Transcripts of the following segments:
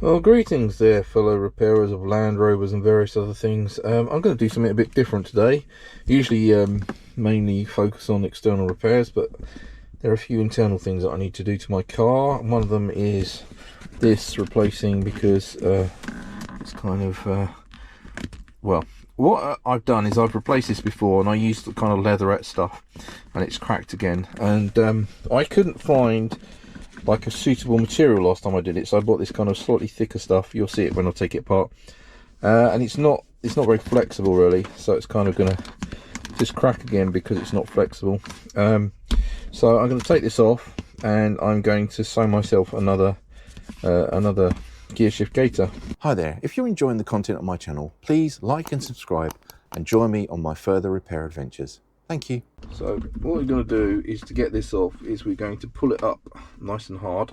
Well, greetings there, fellow repairers of Land Rovers and various other things. I'm going to do something a bit different today. Usually mainly focus on external repairs, but there are a few internal things that I need to do to my car. One of them is this replacing, because it's kind of, well, what I've done is I've replaced this before and I used the kind of leatherette stuff and it's cracked again, and I couldn't find like a suitable material last time I did it, so I bought this kind of slightly thicker stuff. You'll see it when I take it apart, and it's not very flexible really, so it's kind of gonna just crack again because it's not flexible. So I'm going to take this off and I'm going to sew myself another Gearshift Gaiter. Hi there, if you're enjoying the content on my channel, please like and subscribe and join me on my further repair adventures. Thank you. So what we're going to do is, to get this off, is we're going to pull it up nice and hard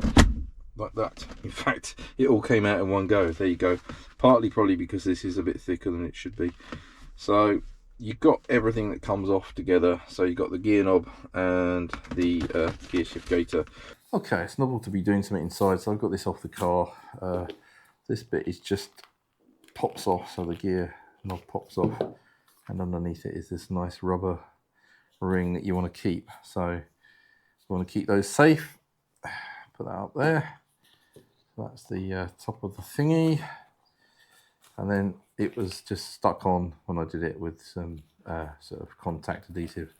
like that. In fact, it all came out in one go. There you go. Partly probably because this is a bit thicker than it should be. So you've got everything that comes off together. So you've got the gear knob and the Gearshift Gaiter. Okay, it's novel to be doing something inside, so I've got this off the car. This bit is just pops off, so the gear knob pops off, and underneath it is this nice rubber ring that you want to keep. So you want to keep those safe. Put that up there. That's the top of the thingy, and then it was just stuck on when I did it with some sort of contact adhesive,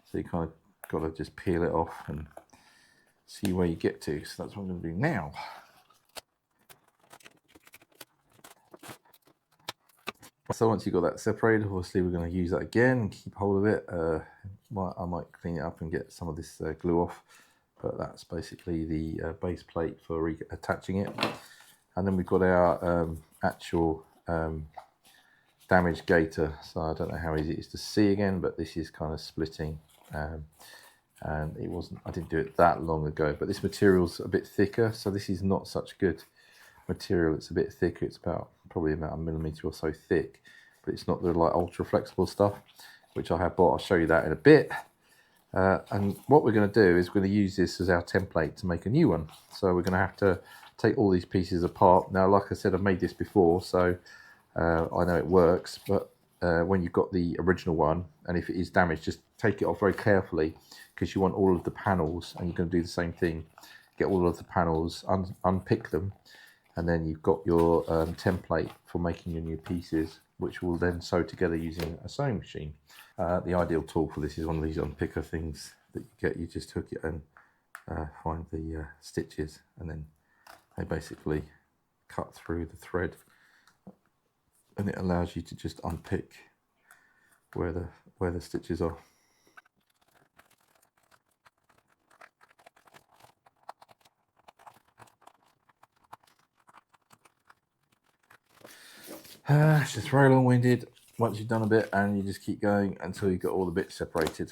so you kind of got to just peel it off and see where you get to. So that's what I'm going to do now. So once you've got that separated, obviously we're going to use that again and keep hold of it. I might clean it up and get some of this glue off, but that's basically the base plate for attaching it. And then we've got our actual damaged gaiter. So I don't know how easy it is to see again, but this is kind of splitting. And it wasn't, I didn't do it that long ago, but this material's a bit thicker, so this is not such good material. It's a bit thicker. It's probably about a millimetre or so thick, but it's not the like ultra flexible stuff which I have bought. I'll show you that in a bit. And what we're going to do is we're going to use this as our template to make a new one. So we're going to have to take all these pieces apart. Now, like I said, I've made this before, so I know it works, but when you've got the original one, and if it is damaged, just take it off very carefully, because you want all of the panels, and you're going to do the same thing. Get all of the panels, unpick them, and then you've got your template for making your new pieces, which will then sew together using a sewing machine. The ideal tool for this is one of these unpicker things that you get. You just hook it and find the stitches, and then they basically cut through the thread, and it allows you to just unpick where the stitches are. It's just very long-winded once you've done a bit, and you just keep going until you've got all the bits separated.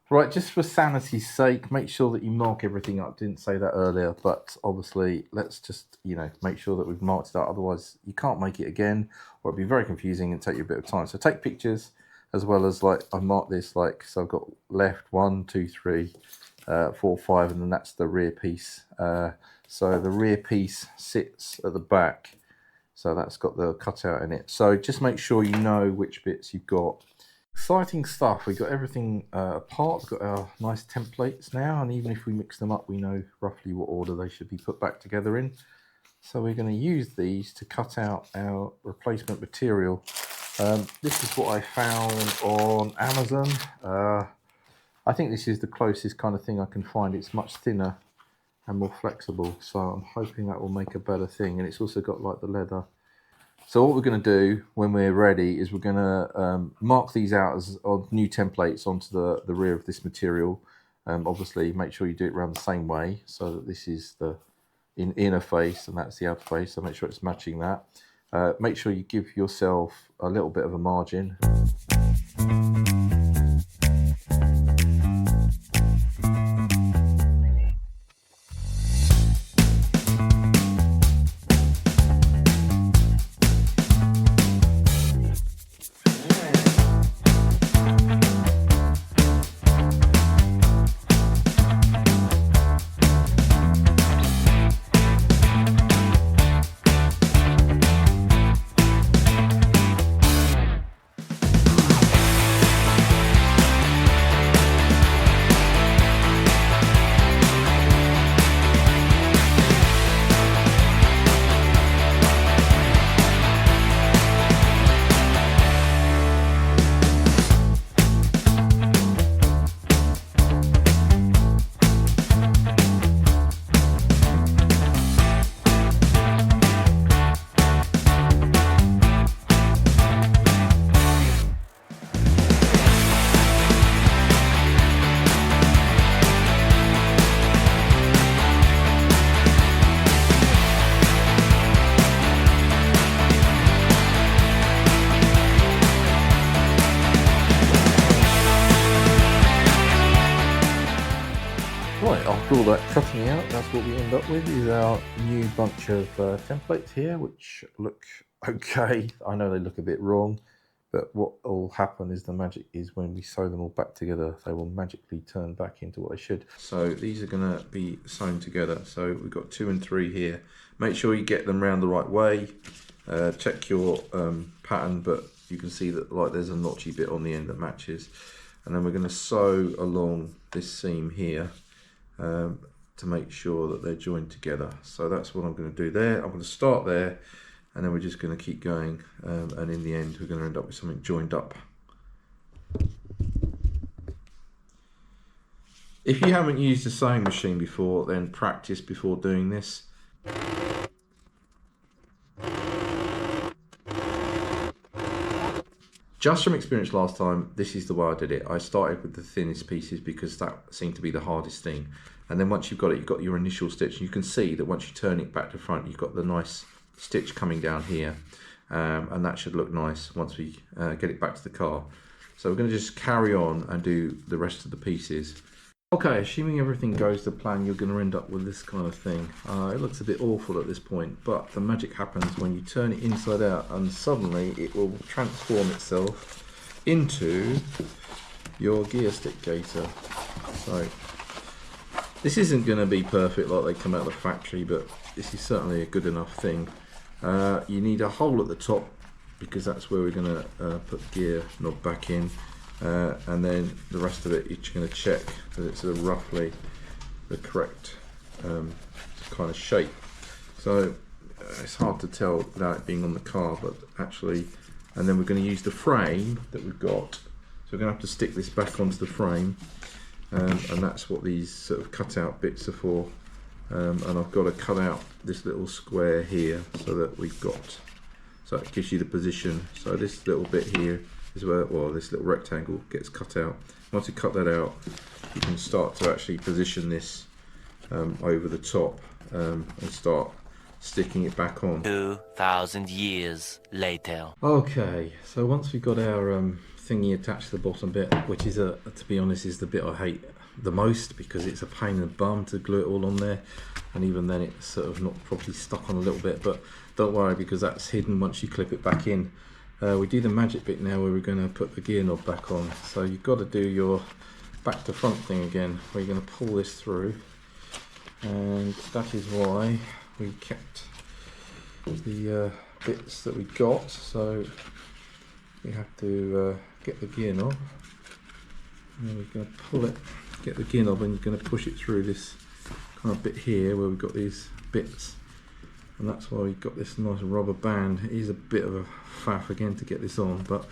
Right, just for sanity's sake, make sure that you mark everything up. Didn't say that earlier, but obviously let's just, make sure that we've marked it out. Otherwise you can't make it again, or it'd be very confusing and take you a bit of time. So take pictures, as well as, like, I marked this, like, so I've got left 1, 2, 3, 4, 5, and then that's the rear piece. So the rear piece sits at the back, so that's got the cutout in it. So just make sure you know which bits you've got. Exciting stuff. We've got everything apart. We've got our nice templates now, and even if we mix them up, we know roughly what order they should be put back together in. So we're going to use these to cut out our replacement material. This is what I found on Amazon. I think this is the closest kind of thing I can find. It's much thinner and more flexible, so I'm hoping that will make a better thing. And it's also got like the leather. So what we're going to do when we're ready is we're going to mark these out as new templates onto the rear of this material. Obviously make sure you do it around the same way, so that this is the inner face and that's the outer face, so make sure it's matching that. Make sure you give yourself a little bit of a margin. cutting out, that's what we end up with, is our new bunch of templates here, which look okay. I know they look a bit wrong, but what will happen is the magic is when we sew them all back together, they will magically turn back into what they should. So these are going to be sewn together. So we've got 2 and 3 here. Make sure you get them round the right way. Check your pattern, but you can see that like there's a notchy bit on the end that matches. And then we're going to sew along this seam here to make sure that they're joined together. So that's what I'm going to do there. I'm going to start there, and then we're just going to keep going, and in the end we're going to end up with something joined up. If you haven't used a sewing machine before, then practice before doing this. Just from experience last time, this is the way I did it. I started with the thinnest pieces because that seemed to be the hardest thing. And then once you've got it, you've got your initial stitch. You can see that once you turn it back to front, you've got the nice stitch coming down here. And that should look nice once we get it back to the car. So we're going to just carry on and do the rest of the pieces. Okay, assuming everything goes to plan, you're going to end up with this kind of thing. It looks a bit awful at this point, but the magic happens when you turn it inside out, and suddenly it will transform itself into your gear stick gaiter. So this isn't going to be perfect like they come out of the factory, but this is certainly a good enough thing. You need a hole at the top because that's where we're going to put the gear knob back in. And then the rest of it, you're going to check that it's roughly the correct kind of shape. So it's hard to tell without it being on the car, but actually, and then we're going to use the frame that we've got. So we're going to have to stick this back onto the frame, and that's what these sort of cut out bits are for. And I've got to cut out this little square here so that we've got, so it gives you the position. So this little bit here is where, well, this little rectangle gets cut out. Once you cut that out, you can start to actually position this over the top and start sticking it back on. 2,000 years later. Okay, so once we've got our thingy attached to the bottom bit, which is to be honest is the bit I hate the most because it's a pain in the bum to glue it all on there, and even then it's sort of not properly stuck on a little bit, but don't worry because that's hidden once you clip it back in. We do the magic bit now where we're going to put the gear knob back on. So you've got to do your back to front thing again, where you're going to pull this through, and that is why we kept the bits that we got. So we have to get the gear knob, and then we're going to pull it, get the gear knob, and you're going to push it through this kind of bit here where we've got these bits. And that's why we've got this nice rubber band. It is a bit of a faff again to get this on, but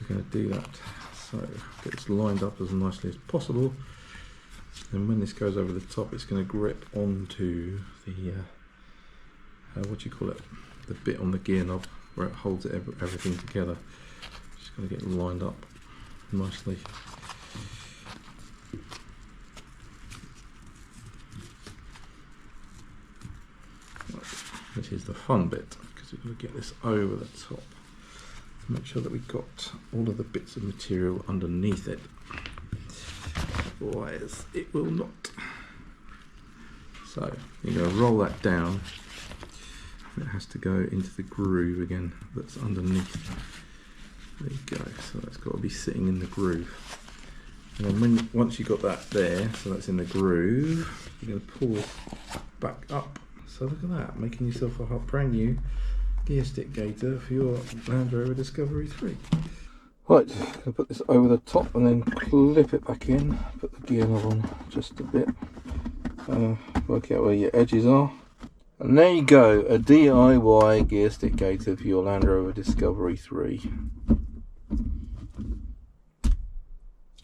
we're going to do that. So get this lined up as nicely as possible. And when this goes over the top, it's going to grip onto the, what do you call it? The bit on the gear knob where it holds everything together. Just going to get it lined up nicely. Which is the fun bit, because we're going to get this over the top to make sure that we've got all of the bits of material underneath it. Otherwise, it will not. So you're going to roll that down, and it has to go into the groove again that's underneath. There you go. So that's got to be sitting in the groove. And then once you've got that there, so that's in the groove, you're going to pull back up. So look at that, making yourself a brand new gear stick gaiter for your Land Rover Discovery 3. Right, going to put this over the top and then clip it back in, put the gear knob on just a bit, work out where your edges are. And there you go, a DIY gear stick gaiter for your Land Rover Discovery 3.